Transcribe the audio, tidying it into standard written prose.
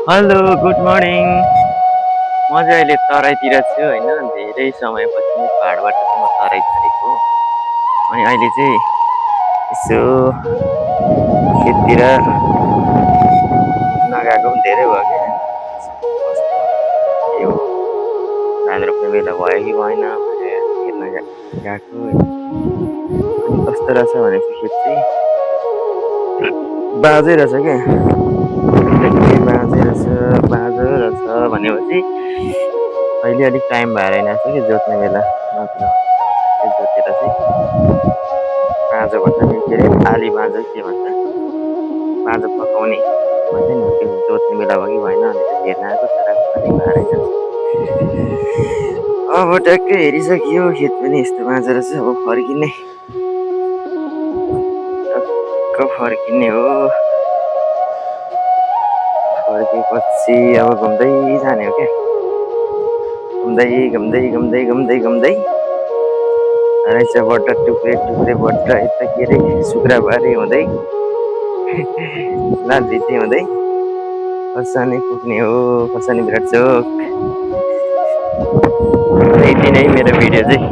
Hello good morning. म चाहिँ अहिले तराईतिर छु होइन, धेरै समयपछि पाहाडबाट चाहिँ म तराई झरेको हो। अनि अहिले चाहिँ यसो खेततिर नगएको पनि धेरै भयो क्या। कस्तो के हो, धान रोप्ने बेला भयो कि भएन भनेर हेर्न गएको होइन। अनि कस्तो रहेछ भनेपछि खेत चाहिँ बाँझै रहेछ क्या, बाँझै रहेछ। बाँझो रहेछ भनेपछि अहिले अलिक टाइम भएर आइरहेको छ कि जोत्ने बेला, नत्र खेत जोतेर चाहिँ बाँझो भन्छ नि, के अरे आली बाँझो के भन्छ, बाँझो पकाउने भन्छ नि, त्यो जोत्ने बेला भयो कि भएन भनेर हेर्न आएको, तर अलिक भएर आइरहेको छ। अब ट्याक्कै हेरिसकियो, खेत पनि यस्तो बाँझो रहेछ। अब फर्किने, टक्क फर्किने हो। फर्केपछि अब घुम्दै जाने हो क्या, घुम्दै घुम्दै घुम्दै घुम्दै घुम्दै रहेछबाट टुक्रे टुक्रेबाट यता के अरे सुक्राबारी हुँदै लालभित्ते हुँदै खर्सानी पुग्ने हो। खर्सानी विराट चोक। यति नै मेरो भिडियो चाहिँ।